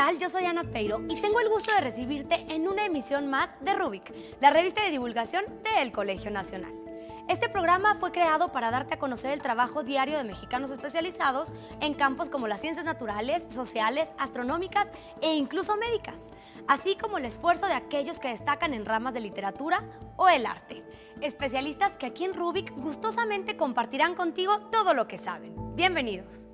tal? Yo soy Ana Peiro y tengo el gusto de recibirte en una emisión más de Rubik, la revista de divulgación del Colegio Nacional. Este programa fue creado para darte a conocer el trabajo diario de mexicanos especializados en campos como las ciencias naturales, sociales, astronómicas e incluso médicas, así como el esfuerzo de aquellos que destacan en ramas de literatura o el arte. Especialistas que aquí en Rubik gustosamente compartirán contigo todo lo que saben. Bienvenidos.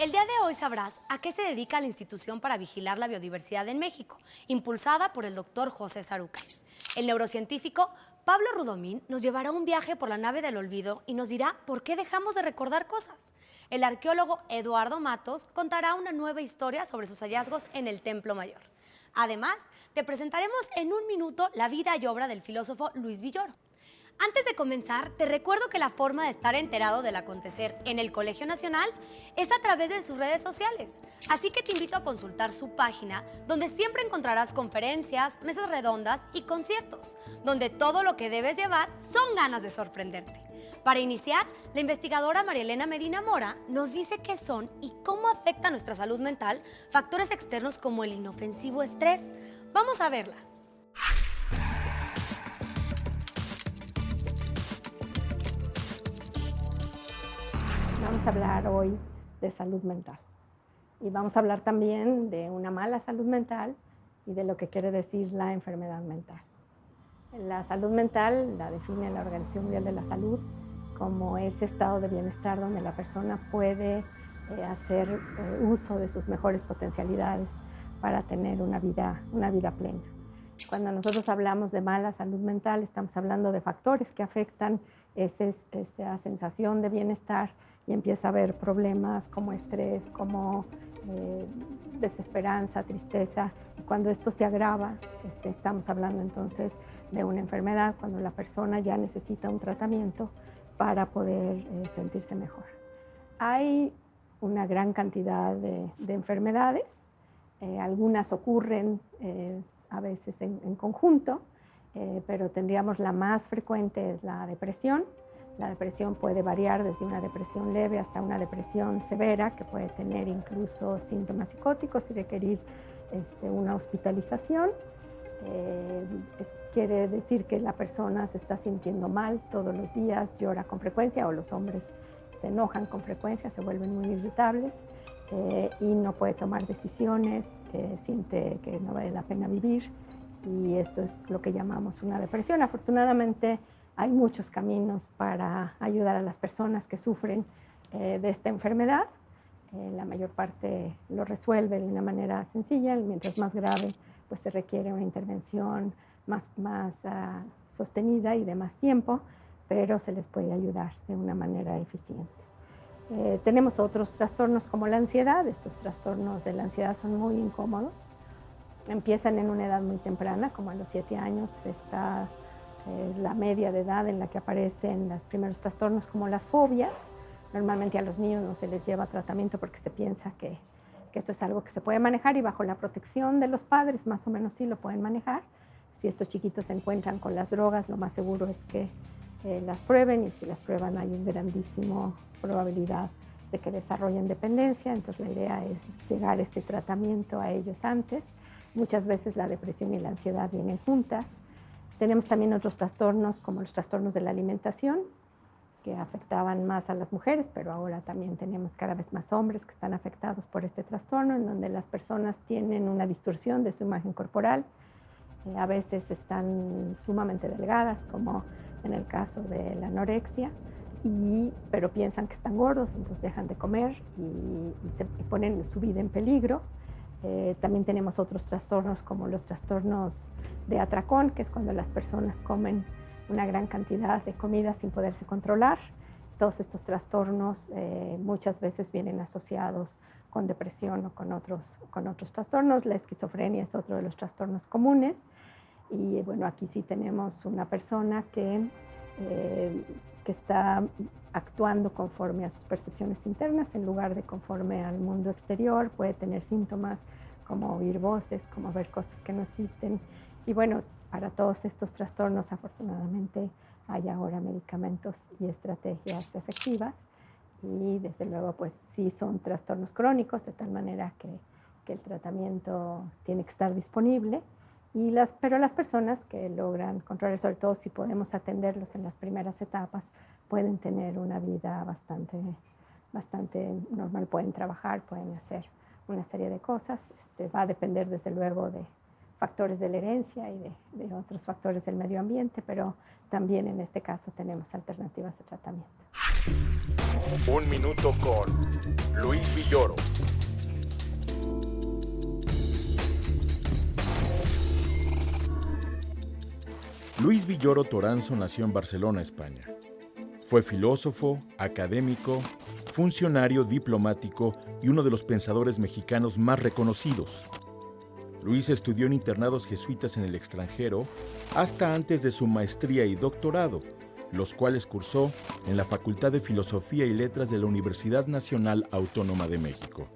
El día de hoy sabrás a qué se dedica la Institución para Vigilar la Biodiversidad en México, impulsada por el doctor José Sarucán. El neurocientífico Pablo Rudomín nos llevará un viaje por la nave del olvido y nos dirá por qué dejamos de recordar cosas. El arqueólogo Eduardo Matos contará una nueva historia sobre sus hallazgos en el Templo Mayor. Además, te presentaremos en un minuto la vida y obra del filósofo Luis Villoro. Antes de comenzar, te recuerdo que la forma de estar enterado del acontecer en el Colegio Nacional es a través de sus redes sociales. Así que te invito a consultar su página, donde siempre encontrarás conferencias, mesas redondas y conciertos, donde todo lo que debes llevar son ganas de sorprenderte. Para iniciar, la investigadora María Elena Medina Mora nos dice qué son y cómo afecta a nuestra salud mental factores externos como el inofensivo estrés. Vamos a verla. Vamos a hablar hoy de salud mental y vamos a hablar también de una mala salud mental y de lo que quiere decir la enfermedad mental. La salud mental la define la Organización Mundial de la Salud como ese estado de bienestar donde la persona puede hacer uso de sus mejores potencialidades para tener una vida plena. Cuando nosotros hablamos de mala salud mental, estamos hablando de factores que afectan esa sensación de bienestar y empieza a haber problemas como estrés, como desesperanza, tristeza. Y cuando esto se agrava, estamos hablando entonces de una enfermedad, cuando la persona ya necesita un tratamiento para poder sentirse mejor. Hay una gran cantidad de enfermedades, algunas ocurren a veces en conjunto, pero tendríamos la más frecuente es la depresión. La depresión puede variar desde una depresión leve hasta una depresión severa, que puede tener incluso síntomas psicóticos y requerir una hospitalización. Quiere decir que la persona se está sintiendo mal todos los días, llora con frecuencia, o los hombres se enojan con frecuencia, se vuelven muy irritables y no puede tomar decisiones, siente que no vale la pena vivir, y esto es lo que llamamos una depresión. Afortunadamente, hay muchos caminos para ayudar a las personas que sufren de esta enfermedad. La mayor parte lo resuelve de una manera sencilla, mientras más grave, pues se requiere una intervención más sostenida y de más tiempo, pero se les puede ayudar de una manera eficiente. Tenemos otros trastornos como la ansiedad. Estos trastornos de la ansiedad son muy incómodos. Empiezan en una edad muy temprana, como a los 7 años es la media de edad en la que aparecen los primeros trastornos como las fobias. Normalmente a los niños no se les lleva tratamiento porque se piensa que esto es algo que se puede manejar, y bajo la protección de los padres más o menos sí lo pueden manejar. Si estos chiquitos se encuentran con las drogas, lo más seguro es que las prueben, y si las prueban hay una grandísima probabilidad de que desarrollen dependencia. Entonces la idea es llegar este tratamiento a ellos antes. Muchas veces la depresión y la ansiedad vienen juntas. Tenemos también otros trastornos como los trastornos de la alimentación, que afectaban más a las mujeres, pero ahora también tenemos cada vez más hombres que están afectados por este trastorno, en donde las personas tienen una distorsión de su imagen corporal. A veces están sumamente delgadas, como en el caso de la anorexia, pero piensan que están gordos, entonces dejan de comer y ponen su vida en peligro. También tenemos otros trastornos como los trastornos de atracón, que es cuando las personas comen una gran cantidad de comida sin poderse controlar. Todos estos trastornos muchas veces vienen asociados con depresión o con otros trastornos. La esquizofrenia es otro de los trastornos comunes. Y bueno, aquí sí tenemos una persona que está actuando conforme a sus percepciones internas en lugar de conforme al mundo exterior. Puede tener síntomas como oír voces, como ver cosas que no existen. Y bueno, para todos estos trastornos, afortunadamente, hay ahora medicamentos y estrategias efectivas. Y desde luego, pues sí son trastornos crónicos, de tal manera que el tratamiento tiene que estar disponible. Pero las personas que logran controlar, sobre todo si podemos atenderlos en las primeras etapas, pueden tener una vida bastante normal, pueden trabajar, pueden hacer una serie de cosas. Va a depender desde luego de factores de la herencia y de otros factores del medio ambiente, pero también en este caso tenemos alternativas de tratamiento. Un minuto con Luis Villoro. Luis Villoro Toranzo nació en Barcelona, España. Fue filósofo, académico, funcionario diplomático y uno de los pensadores mexicanos más reconocidos. Luis estudió en internados jesuitas en el extranjero hasta antes de su maestría y doctorado, los cuales cursó en la Facultad de Filosofía y Letras de la Universidad Nacional Autónoma de México,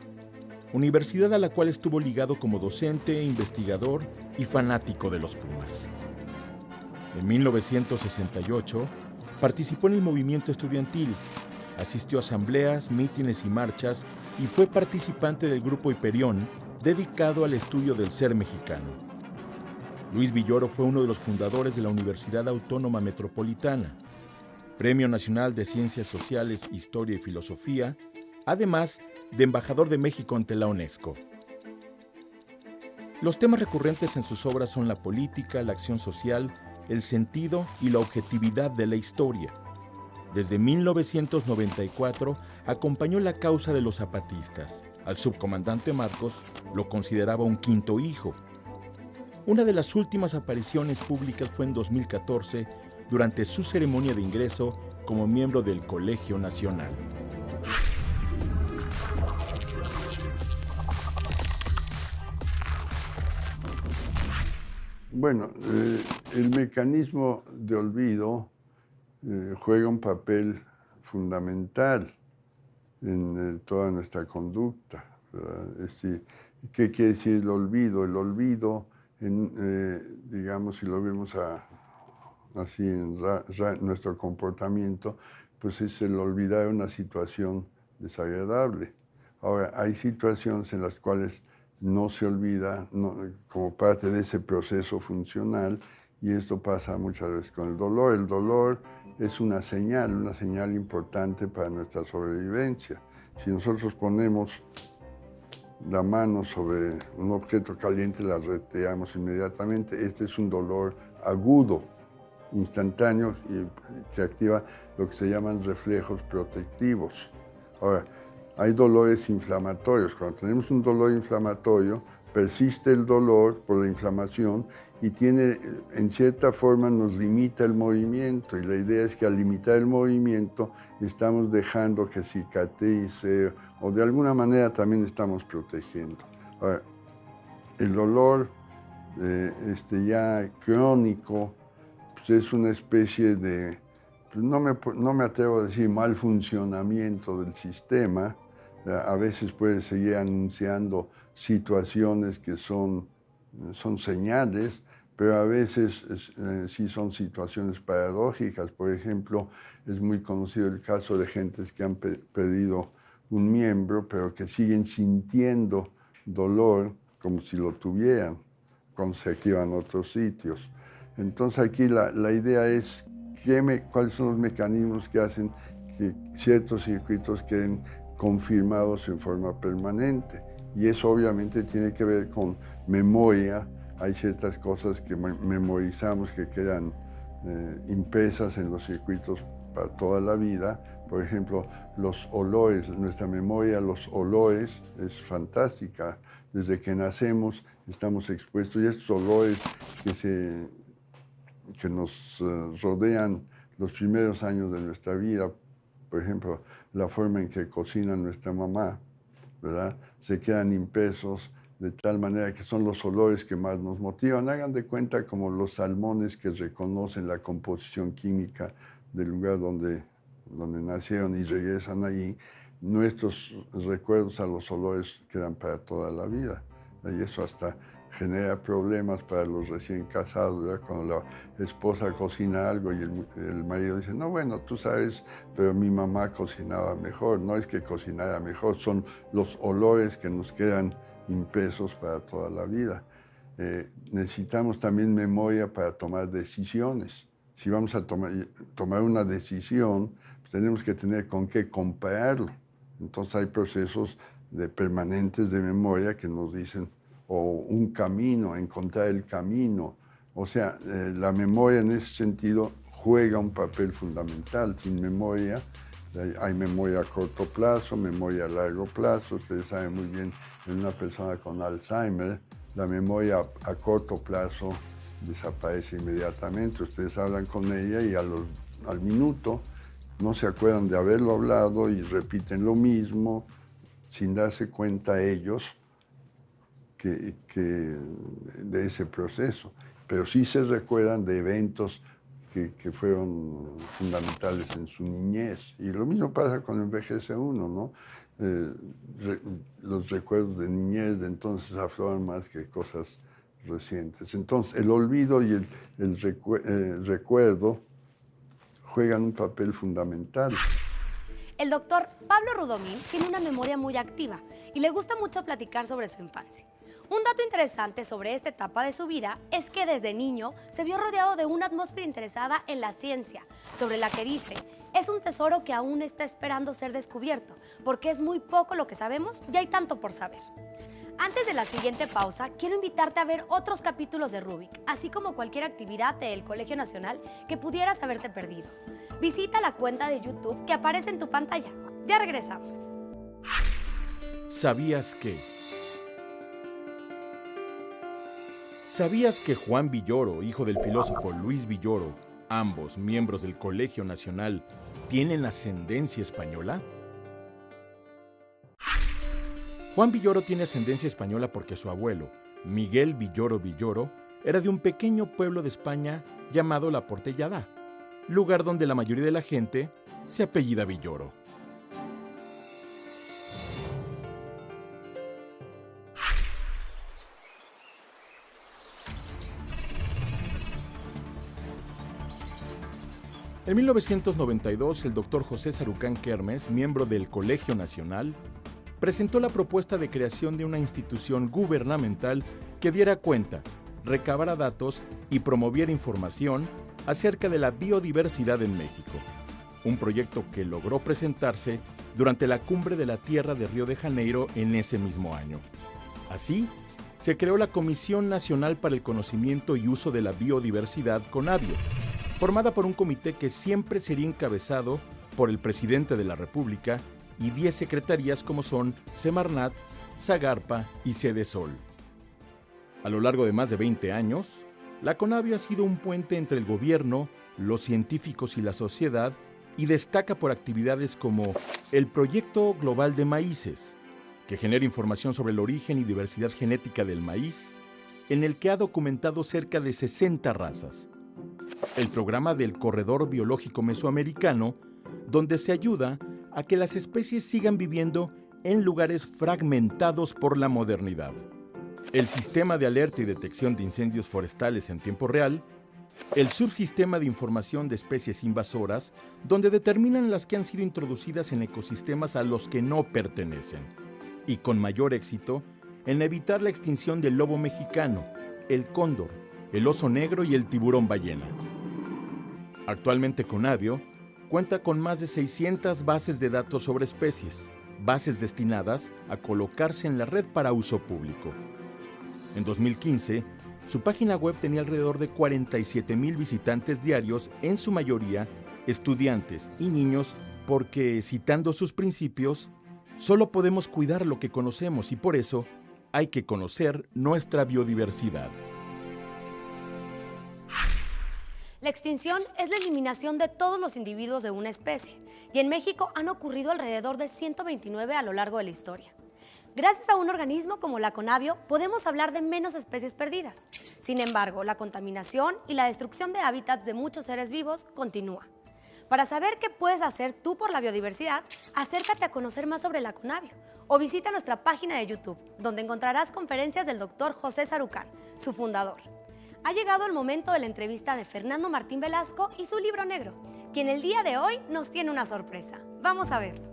universidad a la cual estuvo ligado como docente, investigador y fanático de los Pumas. En 1968, participó en el movimiento estudiantil, asistió a asambleas, mítines y marchas y fue participante del Grupo Hiperión, dedicado al estudio del ser mexicano. Luis Villoro fue uno de los fundadores de la Universidad Autónoma Metropolitana, Premio Nacional de Ciencias Sociales, Historia y Filosofía, además de embajador de México ante la UNESCO. Los temas recurrentes en sus obras son la política, la acción social, el sentido y la objetividad de la historia. Desde 1994 acompañó la causa de los zapatistas. Al subcomandante Marcos lo consideraba un quinto hijo. Una de las últimas apariciones públicas fue en 2014 durante su ceremonia de ingreso como miembro del Colegio Nacional. Bueno, el mecanismo de olvido juega un papel fundamental en toda nuestra conducta, ¿verdad? Es decir, ¿qué quiere decir el olvido? El olvido, digamos, si lo vemos así en nuestro comportamiento, pues es el olvidar una situación desagradable. Ahora, hay situaciones en las cuales no se olvida como parte de ese proceso funcional, y esto pasa muchas veces con el dolor. El dolor es una señal importante para nuestra sobrevivencia. Si nosotros ponemos la mano sobre un objeto caliente, la reteamos inmediatamente. Este es un dolor agudo, instantáneo, y que activa lo que se llaman reflejos protectivos. Ahora, hay dolores inflamatorios. Cuando tenemos un dolor inflamatorio, persiste el dolor por la inflamación y en cierta forma nos limita el movimiento. Y la idea es que al limitar el movimiento estamos dejando que cicatrice o de alguna manera también estamos protegiendo. Ahora, el dolor ya crónico pues es una especie de, pues no me atrevo a decir mal funcionamiento del sistema. A veces puede seguir anunciando situaciones que son señales, pero a veces sí son situaciones paradójicas. Por ejemplo, es muy conocido el caso de gentes que han perdido un miembro, pero que siguen sintiendo dolor como si lo tuvieran cuando se activan otros sitios. Entonces aquí la idea es cuáles son los mecanismos que hacen que ciertos circuitos queden confirmados en forma permanente. Y eso obviamente tiene que ver con memoria. Hay ciertas cosas que memorizamos que quedan impresas en los circuitos para toda la vida. Por ejemplo, los olores, nuestra memoria a los olores es fantástica. Desde que nacemos estamos expuestos y estos olores que nos rodean los primeros años de nuestra vida, por ejemplo, la forma en que cocina nuestra mamá, ¿verdad? Se quedan impresos de tal manera que son los olores que más nos motivan. Hagan de cuenta como los salmones que reconocen la composición química del lugar donde nacieron y regresan allí. Nuestros recuerdos a los olores quedan para toda la vida. Y eso hasta genera problemas para los recién casados, ¿verdad? Cuando la esposa cocina algo y el marido dice, no, bueno, tú sabes, pero mi mamá cocinaba mejor. No es que cocinara mejor, son los olores que nos quedan impresos para toda la vida. Necesitamos también memoria para tomar decisiones. Si vamos a tomar una decisión, pues tenemos que tener con qué compararlo. Entonces hay procesos permanentes de memoria que nos dicen, o un camino, encontrar el camino. O sea, la memoria en ese sentido juega un papel fundamental. Sin memoria, hay memoria a corto plazo, memoria a largo plazo. Ustedes saben muy bien, en una persona con Alzheimer, la memoria a corto plazo desaparece inmediatamente. Ustedes hablan con ella y al minuto no se acuerdan de haberlo hablado y repiten lo mismo sin darse cuenta ellos de ese proceso. Pero sí se recuerdan de eventos que fueron fundamentales en su niñez. Y lo mismo pasa cuando envejece uno, ¿no? Los recuerdos de niñez de entonces afloran más que cosas recientes. Entonces, el olvido y el recuerdo juegan un papel fundamental. El doctor Pablo Rudomín tiene una memoria muy activa y le gusta mucho platicar sobre su infancia. Un dato interesante sobre esta etapa de su vida es que desde niño se vio rodeado de una atmósfera interesada en la ciencia, sobre la que dice, es un tesoro que aún está esperando ser descubierto, porque es muy poco lo que sabemos y hay tanto por saber. Antes de la siguiente pausa, quiero invitarte a ver otros capítulos de Rubik, así como cualquier actividad del Colegio Nacional que pudieras haberte perdido. Visita la cuenta de YouTube que aparece en tu pantalla. Ya regresamos. ¿Sabías que? ¿Sabías que Juan Villoro, hijo del filósofo Luis Villoro, ambos miembros del Colegio Nacional, tienen ascendencia española? Juan Villoro tiene ascendencia española porque su abuelo, Miguel Villoro Villoro, era de un pequeño pueblo de España llamado La Portellada, lugar donde la mayoría de la gente se apellida Villoro. En 1992, el doctor José Sarucán Kermes, miembro del Colegio Nacional, presentó la propuesta de creación de una institución gubernamental que diera cuenta, recabara datos y promoviera información acerca de la biodiversidad en México. Un proyecto que logró presentarse durante la Cumbre de la Tierra de Río de Janeiro en ese mismo año. Así, se creó la Comisión Nacional para el Conocimiento y Uso de la Biodiversidad, CONABIO, formada por un comité que siempre sería encabezado por el presidente de la República y 10 secretarías como son Semarnat, Zagarpa y Sedesol. A lo largo de más de 20 años, la CONABIO ha sido un puente entre el gobierno, los científicos y la sociedad y destaca por actividades como el Proyecto Global de Maíces, que genera información sobre el origen y diversidad genética del maíz, en el que ha documentado cerca de 60 razas. El programa del Corredor Biológico Mesoamericano, donde se ayuda a que las especies sigan viviendo en lugares fragmentados por la modernidad. El Sistema de Alerta y Detección de Incendios Forestales en tiempo real, el Subsistema de Información de Especies Invasoras, donde determinan las que han sido introducidas en ecosistemas a los que no pertenecen, y con mayor éxito, en evitar la extinción del lobo mexicano, el cóndor, el oso negro y el tiburón ballena. Actualmente CONABIO cuenta con más de 600 bases de datos sobre especies, bases destinadas a colocarse en la red para uso público. En 2015, su página web tenía alrededor de 47,000 visitantes diarios, en su mayoría estudiantes y niños porque, citando sus principios, solo podemos cuidar lo que conocemos y por eso hay que conocer nuestra biodiversidad. La extinción es la eliminación de todos los individuos de una especie, y en México han ocurrido alrededor de 129 a lo largo de la historia. Gracias a un organismo como la Conavio, podemos hablar de menos especies perdidas. Sin embargo, la contaminación y la destrucción de hábitats de muchos seres vivos continúa. Para saber qué puedes hacer tú por la biodiversidad, acércate a conocer más sobre la Conavio o visita nuestra página de YouTube, donde encontrarás conferencias del Dr. José Sarucán, su fundador. Ha llegado el momento de la entrevista de Fernando Martín Velasco y su libro negro, quien el día de hoy nos tiene una sorpresa. Vamos a verlo.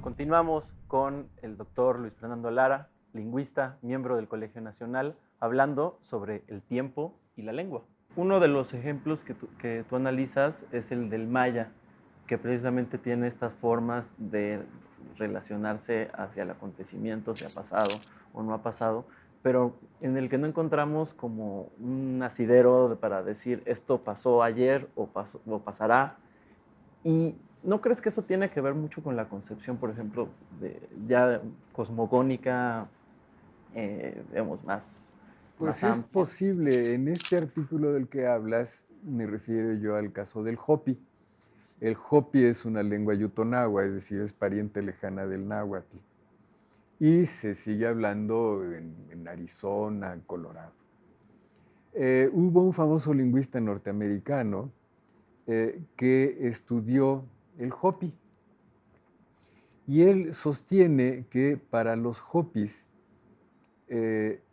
Continuamos con el doctor Luis Fernando Lara, lingüista, miembro del Colegio Nacional, hablando sobre el tiempo y la lengua. Uno de los ejemplos que tú analizas es el del maya, que precisamente tiene estas formas de relacionarse hacia el acontecimiento, si ha pasado o no ha pasado, pero en el que no encontramos como un asidero para decir esto pasó ayer o pasará. Y ¿no crees que eso tiene que ver mucho con la concepción, por ejemplo, ya cosmogónica, digamos, más Pues más es posible. En este artículo del que hablas, me refiero yo al caso del Hopi. El Hopi es una lengua yutonagua, es decir, es pariente lejana del náhuatl. Y se sigue hablando en Arizona, en Colorado. Hubo un famoso lingüista norteamericano que estudió el Hopi. Y él sostiene que para los Hopis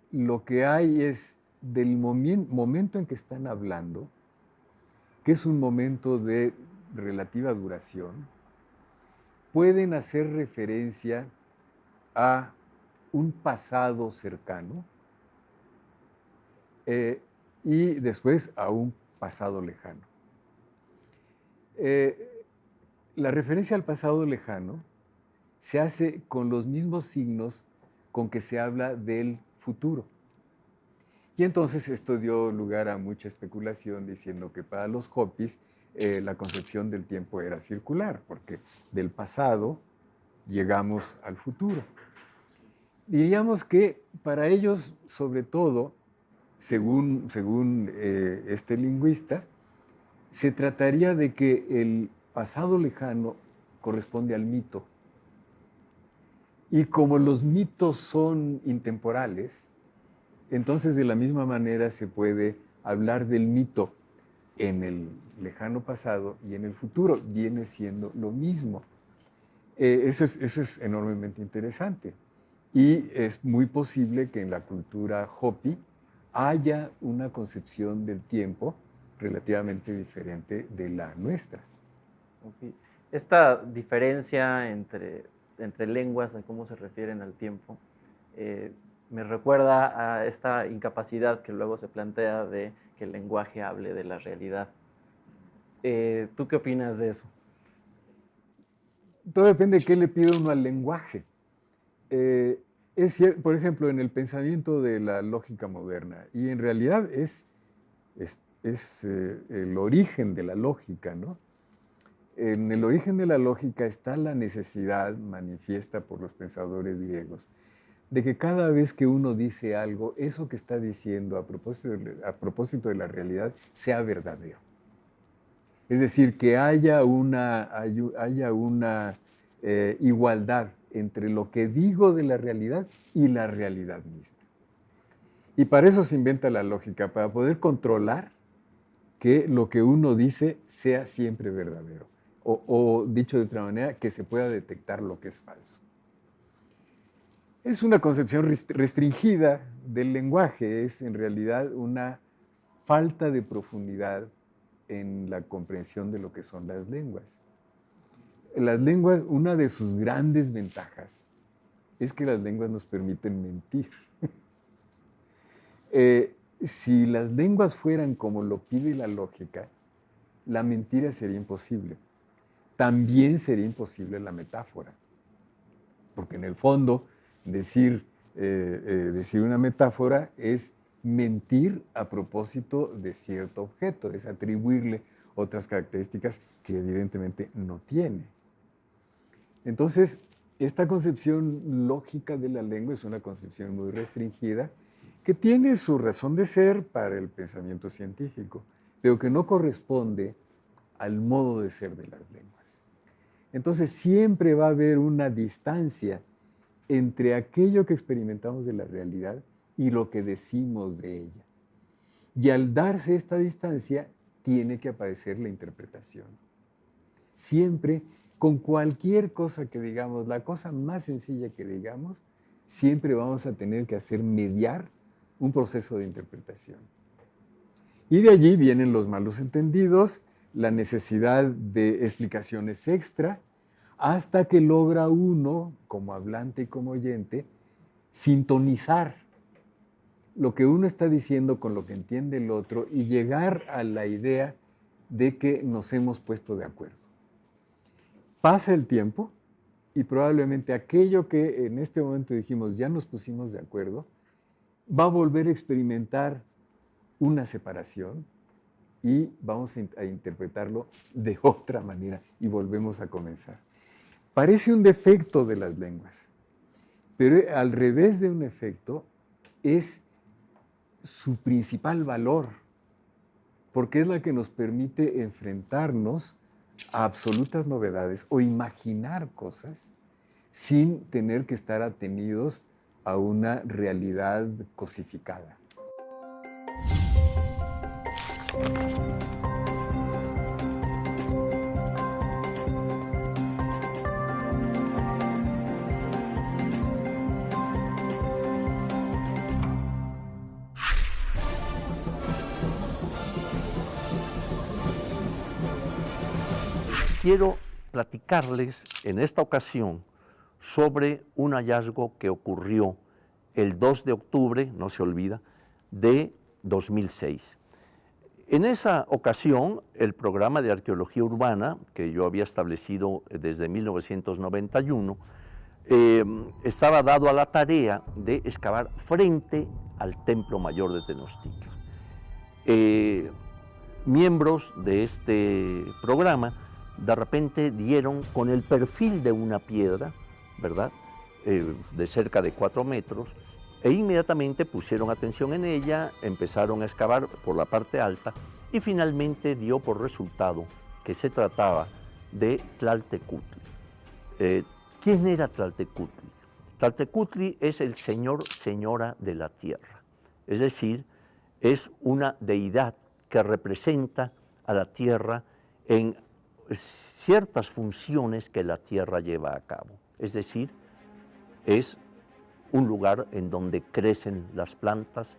lo que hay es del momento en que están hablando, que es un momento de relativa duración, pueden hacer referencia a un pasado cercano y después a un pasado lejano. La referencia al pasado lejano se hace con los mismos signos con que se habla del futuro. Y entonces esto dio lugar a mucha especulación diciendo que para los Hopis la concepción del tiempo era circular, porque del pasado llegamos al futuro. Diríamos que para ellos, sobre todo, según este lingüista, se trataría de que el pasado lejano corresponde al mito. Y como los mitos son intemporales, entonces de la misma manera se puede hablar del mito en el lejano pasado y en el futuro. Viene siendo lo mismo. Eso es enormemente interesante. Y es muy posible que en la cultura Hopi haya una concepción del tiempo relativamente diferente de la nuestra. Okay. Esta diferencia entre lenguas, de cómo se refieren al tiempo, me recuerda a esta incapacidad que luego se plantea de que el lenguaje hable de la realidad. ¿Tú qué opinas de eso? Todo depende de qué le pide uno al lenguaje. Es cierto, por ejemplo, en el pensamiento de la lógica moderna, y en realidad es el origen de la lógica, ¿no? En el origen de la lógica está la necesidad manifiesta por los pensadores griegos de que cada vez que uno dice algo, eso que está diciendo a propósito de la realidad sea verdadero. Es decir, que haya una igualdad entre lo que digo de la realidad y la realidad misma. Y para eso se inventa la lógica, para poder controlar que lo que uno dice sea siempre verdadero. O dicho de otra manera, que se pueda detectar lo que es falso. Es una concepción restringida del lenguaje, es en realidad una falta de profundidad en la comprensión de lo que son las lenguas. Las lenguas, una de sus grandes ventajas es que las lenguas nos permiten mentir. Si las lenguas fueran como lo pide la lógica, la mentira sería imposible. también sería imposible la metáfora. Porque en el fondo, decir una metáfora es mentir a propósito de cierto objeto, es atribuirle otras características que evidentemente no tiene. Entonces, esta concepción lógica de la lengua es una concepción muy restringida que tiene su razón de ser para el pensamiento científico, pero que no corresponde al modo de ser de las lenguas. Entonces, siempre va a haber una distancia entre aquello que experimentamos de la realidad y lo que decimos de ella. Y al darse esta distancia, tiene que aparecer la interpretación. Siempre, con cualquier cosa que digamos, la cosa más sencilla que digamos, siempre vamos a tener que hacer mediar un proceso de interpretación. Y de allí vienen los malos entendidos, la necesidad de explicaciones extra, hasta que logra uno, como hablante y como oyente, sintonizar lo que uno está diciendo con lo que entiende el otro y llegar a la idea de que nos hemos puesto de acuerdo. Pasa el tiempo y probablemente aquello que en este momento dijimos ya nos pusimos de acuerdo, va a volver a experimentar una separación y vamos a interpretarlo de otra manera y volvemos a comenzar. Parece un defecto de las lenguas, pero al revés de un efecto es su principal valor, porque es la que nos permite enfrentarnos a absolutas novedades o imaginar cosas sin tener que estar atenidos a una realidad cosificada. Quiero platicarles en esta ocasión sobre un hallazgo que ocurrió el 2 de octubre, no se olvida, de 2006. En esa ocasión, el programa de arqueología urbana, que yo había establecido desde 1991, estaba dado a la tarea de excavar frente al Templo Mayor de Tenochtitlan. Miembros de este programa de repente dieron con el perfil de una piedra, ¿verdad?, de cerca de 4 metros, e inmediatamente pusieron atención en ella, empezaron a excavar por la parte alta y finalmente dio por resultado que se trataba de Tlaltecutli. ¿Quién era Tlaltecutli? Tlaltecutli es el señor, señora de la tierra, es decir, es una deidad que representa a la tierra en ciertas funciones que la tierra lleva a cabo, es decir, es un lugar en donde crecen las plantas,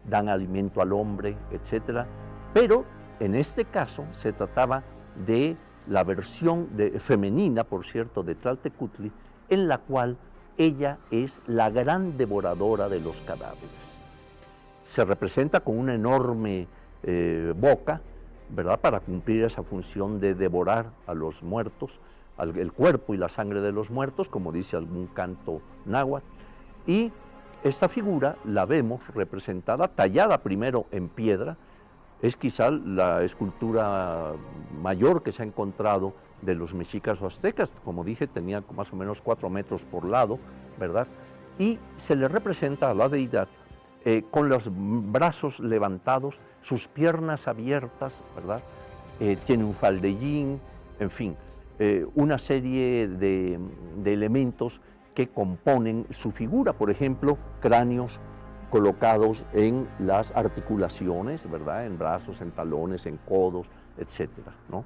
dan alimento al hombre, etc. Pero en este caso se trataba de la versión femenina, por cierto, de Tlaltecutli, en la cual ella es la gran devoradora de los cadáveres. Se representa con una enorme boca, ¿verdad?, para cumplir esa función de devorar a los muertos, el cuerpo y la sangre de los muertos, como dice algún canto náhuatl. Y esta figura la vemos representada, tallada primero en piedra, es quizá la escultura mayor que se ha encontrado de los mexicas o aztecas, como dije, tenía más o menos 4 metros por lado, ¿verdad? Y se le representa a la deidad con los brazos levantados, sus piernas abiertas, ¿verdad? Tiene un faldellín, en fin, una serie de elementos que componen su figura, por ejemplo, cráneos colocados en las articulaciones, ¿verdad?, en brazos, en talones, en codos, etcétera, ¿no?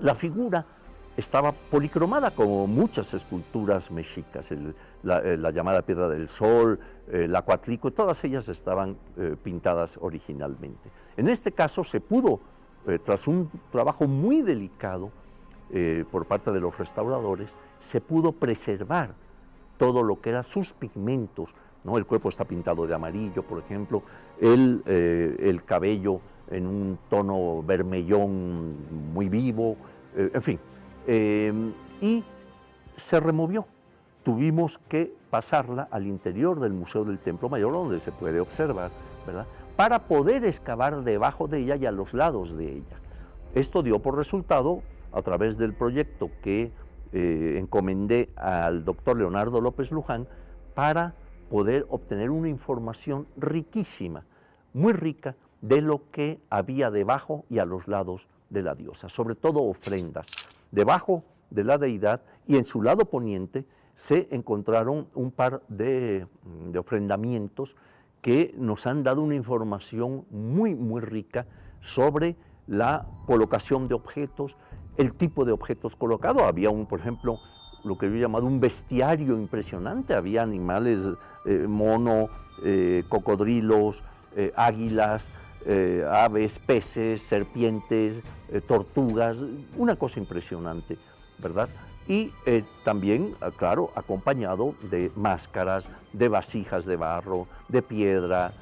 La figura estaba policromada como muchas esculturas mexicas, la llamada Piedra del Sol, la Coatlicue, todas ellas estaban pintadas originalmente. En este caso se pudo, tras un trabajo muy delicado por parte de los restauradores, se pudo preservar todo lo que eran sus pigmentos, ¿no? El cuerpo está pintado de amarillo, por ejemplo, el cabello en un tono vermellón muy vivo, en fin. Y se removió. Tuvimos que pasarla al interior del Museo del Templo Mayor, donde se puede observar, ¿verdad?, para poder excavar debajo de ella y a los lados de ella. Esto dio por resultado, a través del proyecto que encomendé al doctor Leonardo López Luján, para poder obtener una información riquísima, muy rica, de lo que había debajo y a los lados de la diosa, sobre todo ofrendas. Debajo de la deidad y en su lado poniente se encontraron un par de ofrendamientos que nos han dado una información muy, muy rica sobre la colocación de objetos, el tipo de objetos colocados. Había por ejemplo, lo que yo he llamado un bestiario impresionante. Había animales, mono, cocodrilos, águilas, aves, peces, serpientes, tortugas, una cosa impresionante, ¿verdad? Y también, claro, acompañado de máscaras, de vasijas de barro, de piedra,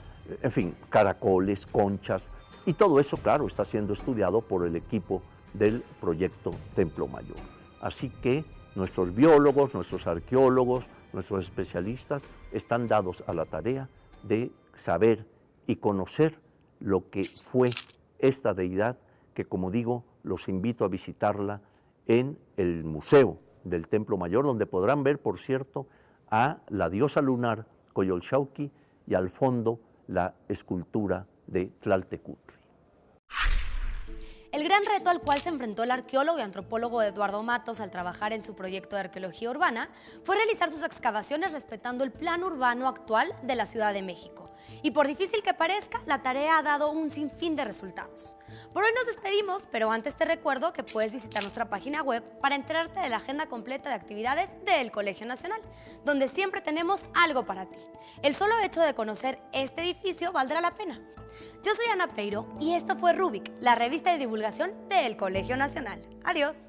en fin, caracoles, conchas, y todo eso, claro, está siendo estudiado por el equipo del proyecto Templo Mayor. Así que nuestros biólogos, nuestros arqueólogos, nuestros especialistas están dados a la tarea de saber y conocer lo que fue esta deidad, que, como digo, los invito a visitarla en el Museo del Templo Mayor, donde podrán ver, por cierto, a la diosa lunar Coyolxauhqui y al fondo la escultura de Tlaltecutli. El gran reto al cual se enfrentó el arqueólogo y antropólogo Eduardo Matos al trabajar en su proyecto de arqueología urbana fue realizar sus excavaciones respetando el plan urbano actual de la Ciudad de México. Y por difícil que parezca, la tarea ha dado un sinfín de resultados. Por hoy nos despedimos, pero antes te recuerdo que puedes visitar nuestra página web para enterarte de la agenda completa de actividades del Colegio Nacional, donde siempre tenemos algo para ti. El solo hecho de conocer este edificio valdrá la pena. Yo soy Ana Peiro y esto fue Rubik, la revista de divulgación del Colegio Nacional. Adiós.